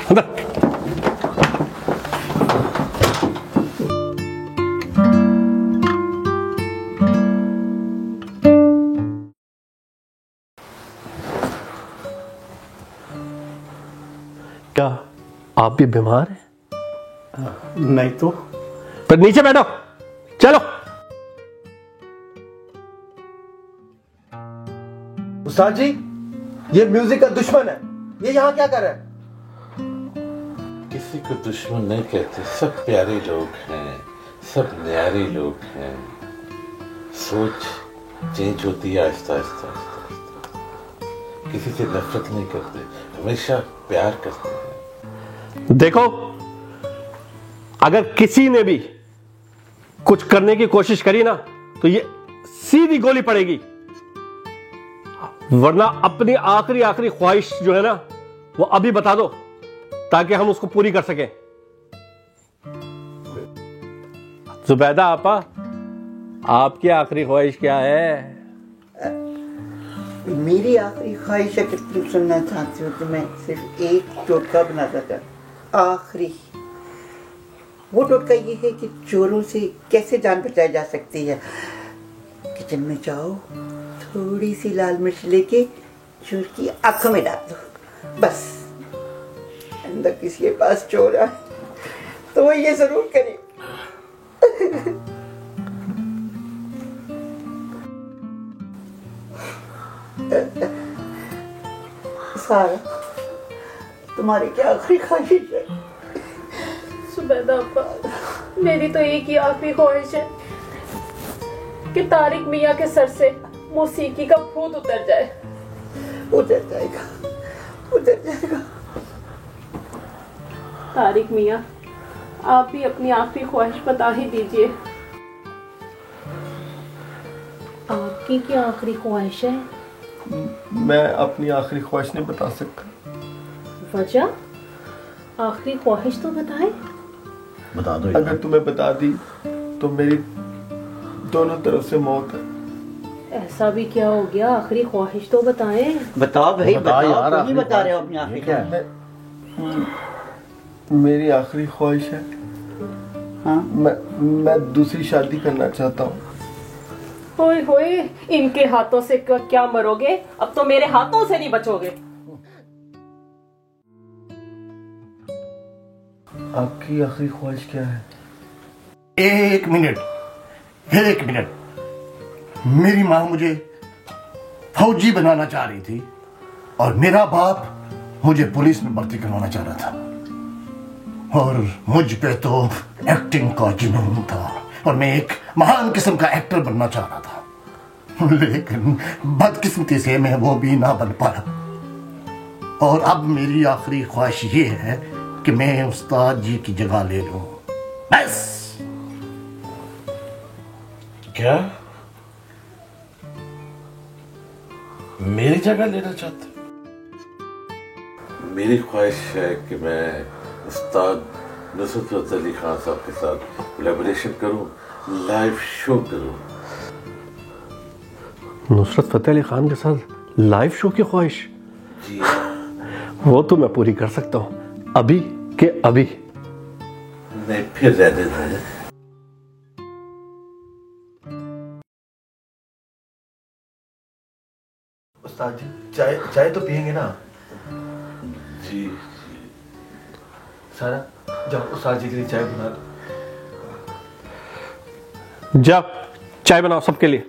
अंदर। क्या आप भी बीमार हैं? नहीं तो। पर नीचे बैठो, चलो। उस्ताद जी, ये म्यूजिक का दुश्मन है, ये यहाँ क्या कर रहा है? किसी को दुश्मन नहीं कहते, सब प्यारे लोग हैं, सब न्यारे लोग हैं। सोच चेंज होती है आहिस्ता आहिस्ता आहिस्ता आहिस्ता। किसी से नफरत नहीं करते, हमेशा प्यार करते हैं। देखो, अगर किसी ने भी कुछ करने की कोशिश करी ना तो ये सीधी गोली पड़ेगी, वरना अपनी आखिरी ख्वाहिश जो है ना वो अभी बता दो ताकि हम उसको पूरी कर सकें। जुबैदा आपा, आपकी आखिरी ख्वाहिश क्या है? मेरी आखिरी ख्वाहिश अगर तुम सुनना चाहते हो तो मैं सिर्फ एक टोटका बनाता था, आखिरी। वो टोटका ये है कि चोरों से कैसे जान बचाई जा सकती है। किचन में जाओ, थोड़ी सी लाल मिर्च लेके चोर की आंखों में डाल दो, बस। अंदर किसी के पास चोर आए तो वो ये जरूर करे। सारा, तुम्हारी क्या आखिरी ख्वाहिश है? सुबैदा अब्बा, मेरी तो एक ही आखिरी ख्वाहिश है कि तारिक मियाँ के सर से मौसीकी का भूत उतर जाए। उतर जाएगा, उतर जाएगा। तारिक मियाँ, आप भी अपनी आखिरी ख्वाहिश बता ही दीजिए। आपकी क्या आखिरी ख्वाहिश है? मैं अपनी आखिरी ख्वाहिश नहीं बता सकता। वजह? आखिरी ख्वाहिश तो बताए। बता दो। अगर तुम्हें बता दी तो मेरी दोनों तरफ से मौत है। ऐसा भी क्या हो गया? आखिरी ख्वाहिश तो बताएं। बताओ भाई, बताओ यार, तुम ही बता रहे हो अपनी आखिरी क्या है? मेरी आखिरी ख्वाहिश है, हाँ? मैं दूसरी शादी करना चाहता हूँ। होए होए, इनके हाथों से क्या मरोगे? अब तो मेरे हाथों से नहीं बचोगे। आपकी आखिरी ख्वाहिश क्या है? एक मिनट, फिर एक मिनट। मेरी माँ मुझे फौजी बनाना चाह रही थी और मेरा बाप मुझे पुलिस में भर्ती करवाना चाह रहा था, और मुझ पे तो एक्टिंग का जुनून था और मैं एक महान किस्म का एक्टर बनना चाह रहा था, लेकिन बदकिस्मती से मैं वो भी ना बन पाया। और अब मेरी आखिरी ख्वाहिश ये है कि मैं उस्ताद जी की जगह ले लूं, बस। क्या मेरी जगह लेना चाहते? मेरी ख्वाहिश है कि मैं उस्ताद नुसरत फतेह अली खान साहब के साथ कोलैबोरेशन करूं, लाइव शो करूं। नुसरत फतेह अली खान के साथ लाइव शो की ख्वाहिश? जी, वो तो मैं पूरी कर सकता हूँ, अभी के अभी। नहीं, फिर रहने दें। उस्ताद जी, चाय तो पियेंगे ना? जी, सारा, जाओ उस्ताद जी के लिए चाय बना दो। जाओ चाय बनाओ सबके लिए,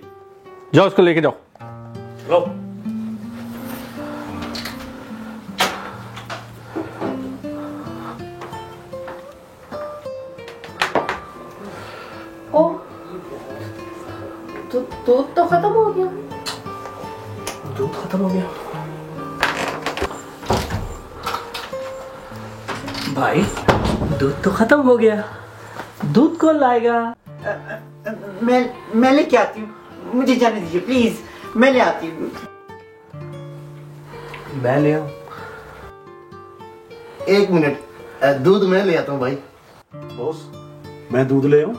जाओ उसको लेके जाओ। लो। ओ, दूध तो खत्म हो गया। दूध खत्म हो गया? भाई, दूध तो खत्म हो गया, दूध कौन लाएगा? मैं लेके आती हूँ, मुझे जाने दीजिए प्लीज, मैं ले आती हूँ। मैं ले आऊं? 1 मिनट, दूध मैं ले आता हूँ भाई। बॉस, मैं दूध ले आऊं?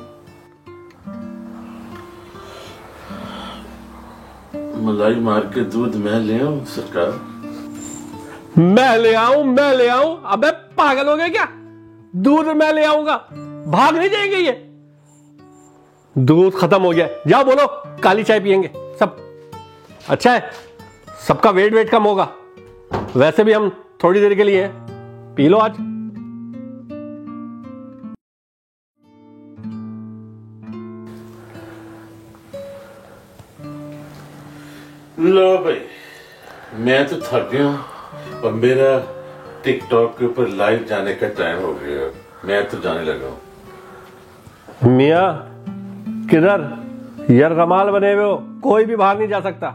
मलाई मार के दूध मैं ले आऊं सरकार? मैं ले आऊं? अबे पागल हो गए क्या? दूध मैं ले आऊंगा, भाग नहीं जाएंगे ये? दूध खत्म हो गया, जाओ बोलो काली चाय पियेंगे सब। अच्छा है, सबका वेट कम होगा। वैसे भी हम थोड़ी देर के लिए हैं, पी लो आज। लो भाई, मैं तो थक गया हूं और मेरा टिकटॉक के ऊपर लाइव जाने का टाइम हो गया। मैं तो जाने लगा हूं। मियाँ किधर? यरगमाल बने हुए हो, कोई भी बाहर नहीं जा सकता।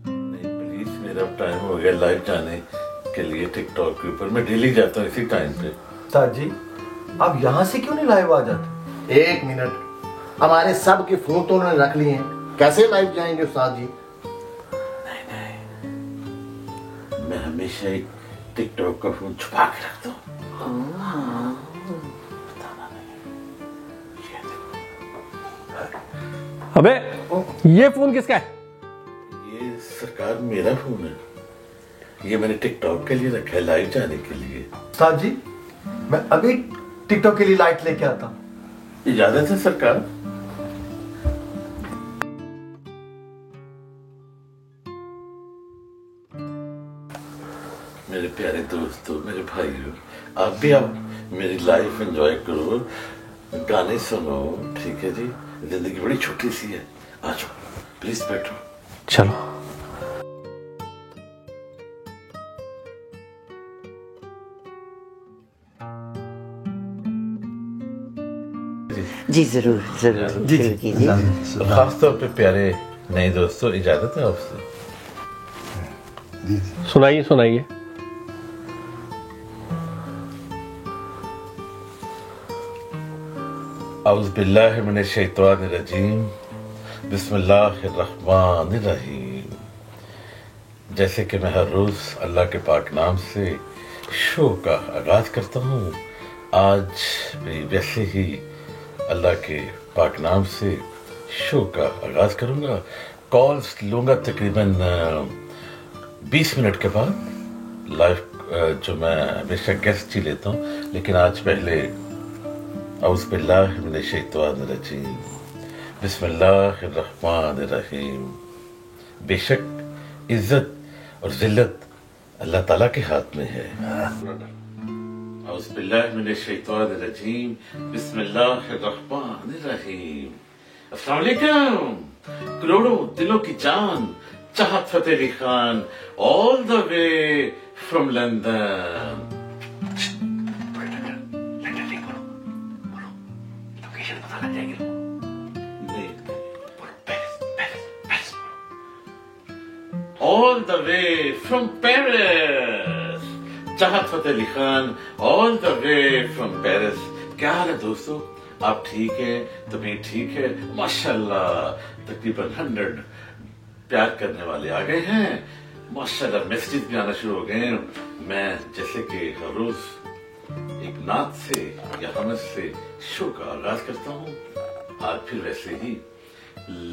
नहीं प्लीज, मेरा टाइम हो गया लाइव जाने के लिए टिकटॉक के ऊपर। मैं डेली जाता हूँ इसी टाइम पे। उस्ताद जी, आप यहाँ से क्यों नहीं लाइव आ जाते? 1 मिनट, हमारे सब के फोन तो उन्होंने रख लिए हैं, कैसे लाइव जाएंगे उस्ताद जी? मैं हमेशा एक टिकटॉक का फोन छुपा के रखता हूँ। अबे ये फोन किसका है? ये सरकार मेरा फोन है, ये मैंने टिकटॉक के लिए रखा है, लाइव जाने के लिए। उस्ताद जी, मैं अभी टिकटॉक के लिए लाइट लेके आता हूँ। इजाजत है सरकार? मेरे प्यारे दोस्तों, मेरे भाइयों, आप भी आप मेरी लाइफ एंजॉय करो, गाने सुनो, ठीक है जी? जिंदगी बड़ी छोटी सी है। आ जाओ प्लीज, बैठो। चलो। जी जरूर जरूर जी शुरू कीजिए। खास तौर पे प्यारे नए दोस्तों, इजाजत है आपसे? सुनाइए सुनाइए। औज़ु बिल्लाहि मिनश शैतानिर रजीम, बिस्मिल्लाहिर्रहमानिर रहीम। जैसे कि मैं हर रोज अल्लाह के पाक नाम से शो का आगाज करता हूँ, आज भी वैसे ही अल्लाह के पाक नाम से शो का आगाज करूंगा। कॉल्स लूंगा तकरीबन 20 मिनट के बाद लाइव, जो मैं हमेशा गेस्ट ही लेता हूँ, लेकिन आज पहले औज़ु बिल्लाहि मिनश शैतानिर रजीम, बिस्मिल्लाहिर्रहमानिर रहीम। बेशक इज्जत और जिल्लत अल्लाह ताला के हाथ में है। औज़ु बिल्लाहि मिनश शैतानिर रजीम, बिस्मिल्लाहिर्रहमानिर रहीम। अस्सलाम वालेकुम करोड़ों दिलों की जान, Chahat Fateh Ali Khan, all the way from London. All the way from Paris, चाहत Fateh Ali Khan, all the way from Paris। क्या हाल है दोस्तों? आप ठीक है? तबीयत ठीक है? माशाल्लाह, तकरीबन 100 प्यार करने वाले आ गए हैं। माशाल्लाह, मैसेज भी आना शुरू हो गए हैं। मैं जैसे कि हर रोज एक नात से या हमद से शो का आगाज करता हूँ, आज फिर वैसे ही।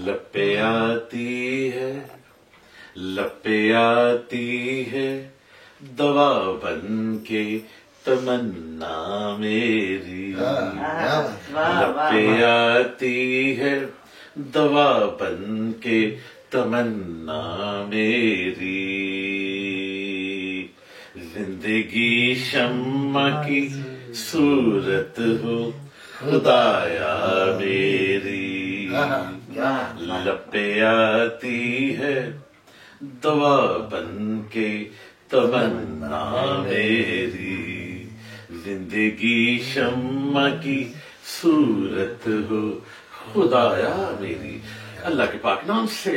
लपे आती है, लपे आती है, दवा बन के तमन्ना मेरी। लपे आती है, दवा बन के तमन्ना मेरी। जिंदगी शम्मा की सूरत हो खुदाया मेरी। लपे आती है, दवा बन के तमन्ना मेरी। जिंदगी शम्मा की सूरत हो खुदाया मेरी। अल्लाह के पाक नाम से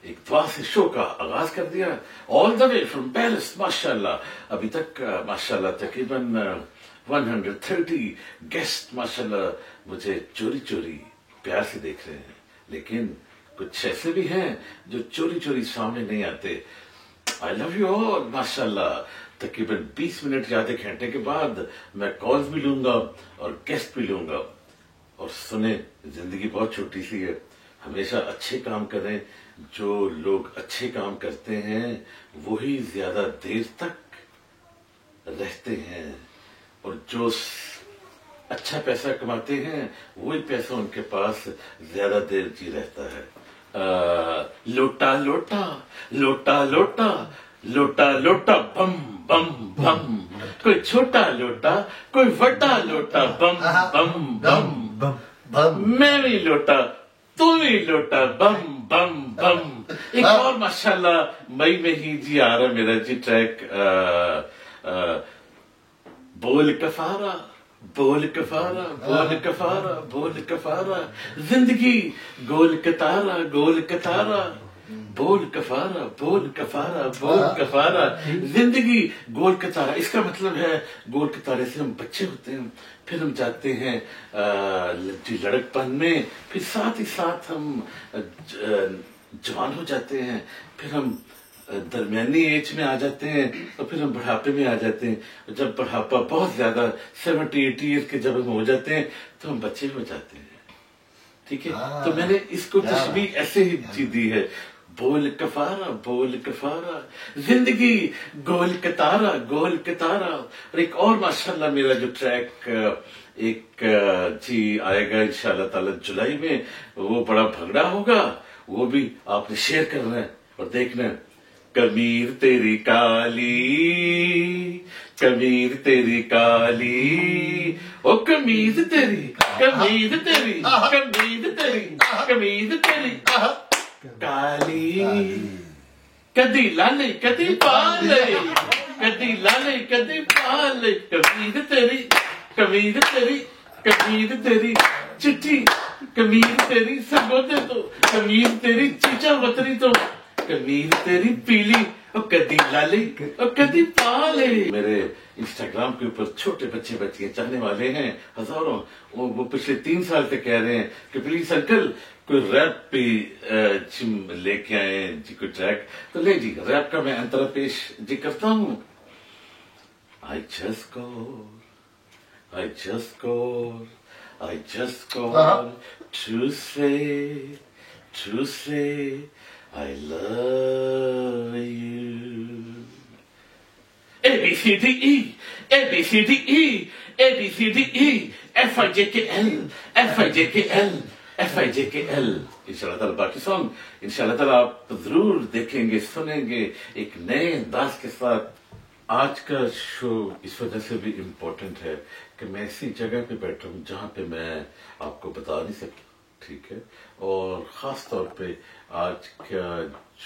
एक दुआ से शो का आगाज कर दिया। All the way from Paris, माशाल्लाह। अभी तक माशाल्लाह तकरीबन 130 गेस्ट माशाल्लाह मुझे चोरी चोरी प्यार से देख रहे हैं, लेकिन कुछ ऐसे भी हैं जो चोरी चोरी सामने नहीं आते। आई लव यू ऑल माशाल्लाह। तकरीबन 20 मिनट या आधे घंटे के बाद मैं कॉल्स भी लूंगा और गेस्ट भी लूंगा। और सुने, जिंदगी बहुत छोटी सी है, हमेशा अच्छे काम करें। जो लोग अच्छे काम करते हैं वही ज्यादा देर तक रहते हैं, और जो अच्छा पैसा कमाते हैं वही पैसा उनके पास ज्यादा देर जी रहता है। लोटा लोटा लोटा लोटा लोटा लोटा बम बम बम, कोई छोटा लोटा कोई बड़ा लोटा, बम बम बम बम बम। मैं भी लोटा तू भी लोटा, बम बम बम। एक और माशाल्लाह मई में ही जी आ रहा मेरा जी ट्रैक, बोल कफारा बोल कफारा बोल कफारा बोल कफारा, जिंदगी गोल कतारा गोल कतारा, बोल कफारा बोल कफारा बोल कफारा, जिंदगी गोल कतारा। इसका मतलब है गोल कतारे से हम बच्चे होते हैं, फिर हम जाते हैं लड़कपन में, फिर साथ ही साथ हम जवान हो जाते हैं, फिर हम दरमियानी एज में आ जाते हैं, और फिर हम बुढ़ापे में आ जाते हैं। जब बुढ़ापा बहुत ज्यादा 70-80 ईयर्स के जब हम हो जाते हैं तो हम बच्चे हो जाते हैं। ठीक है, तो मैंने इसको तशबीह ऐसे ही जी दी है, बोल कफारा, जिंदगी गोल कतारा गोल कतारा। और एक और माशाल्लाह मेरा जो ट्रैक एक जी आएगा इंशाल्लाह ताला जुलाई में, वो बड़ा भंगड़ा होगा, वो भी आपने शेयर करना है और देखना है। कमीर तेरी काली, कमीर तेरी काली, ओ कमीज तेरी, कमीज तेरी, कमीज तेरी, कमीज तेरी काली, कदी लाले कदी पाले, कदी लाले कदी पाले, कमीज तेरी, कमीज तेरी, कमीज तेरी चिट्ठी, कमीज तेरी सगोदे तो, कमीज तेरी चीचा बतरी तो, कमीज तेरी पीली, और कदी लाली और कदी पाले। मेरे इंस्टाग्राम के ऊपर छोटे बच्चे बच्चियां चाहने वाले हैं हजारों, वो पिछले 3 साल से कह रहे हैं कि प्लीज अंकल कोई रैप भी लेके आए जी, कोई ट्रैक। तो ले जी, रैप का मैं अंतरा पेश जी करता हूँ। I just call to say I love you. A B C D E, A B C D E, A B C D E, F I J K L, F I J K L, F I J K L। इंशाल्लाह ताला बाकी song इंशाल्लाह ताला आप जरूर देखेंगे, सुनेंगे एक नए अंदाज के साथ। आज का शो इस वजह से भी इम्पोर्टेंट है कि मैं ऐसी जगह पे बैठा हूँ जहाँ पे मैं आपको बता नहीं सकता, ठीक है। और ख़ास तौर पे आज का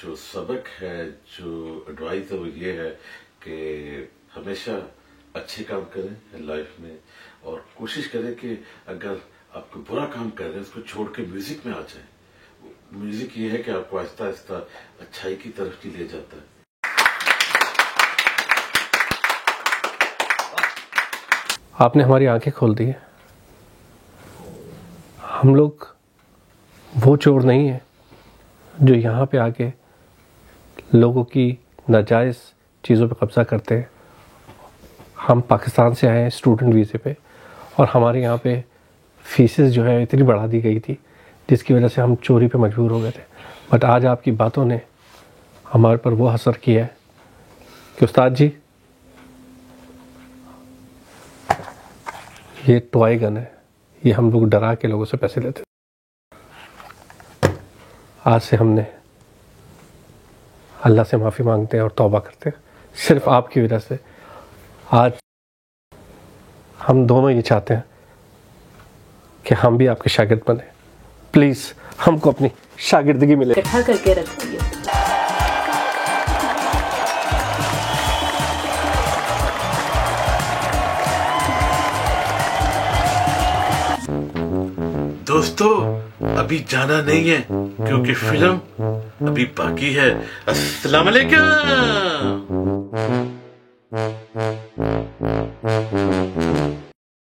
जो सबक है, जो एडवाइस है, वो ये है कि हमेशा अच्छे काम करें लाइफ में, और कोशिश करें कि अगर आपको बुरा काम कर रहे हैं उसको छोड़ के म्यूजिक में आ जाए। म्यूजिक ये है कि आपको आहिस्ता आहिस्ता अच्छाई की तरफ ही ले जाता है। आपने हमारी आंखें खोल दी है। हम लोग वो चोर नहीं है जो यहाँ पे आके लोगों की नाजायज़ चीज़ों पे कब्ज़ा करते हैं। हम पाकिस्तान से आए हैं स्टूडेंट वीज़े पे, और हमारे यहाँ पे फीसेस जो है इतनी बढ़ा दी गई थी जिसकी वजह से हम चोरी पे मजबूर हो गए थे। बट आज आपकी बातों ने हमारे पर वो असर किया है कि उस्ताद जी, ये टॉय गन है, ये हम लोग डरा के लोगों से पैसे लेते थे। आज से हमने अल्लाह से माफ़ी मांगते हैं और तौबा करते हैं। सिर्फ आपकी वजह से आज हम दोनों ये चाहते हैं कि हम भी आपके शागिर्द बने। प्लीज़ हमको अपनी शागिर्दगी मिले। इकट्ठा करके रखिए। दोस्तों अभी जाना नहीं है क्योंकि फिल्म अभी बाकी है। अस्सलाम वालेकुम।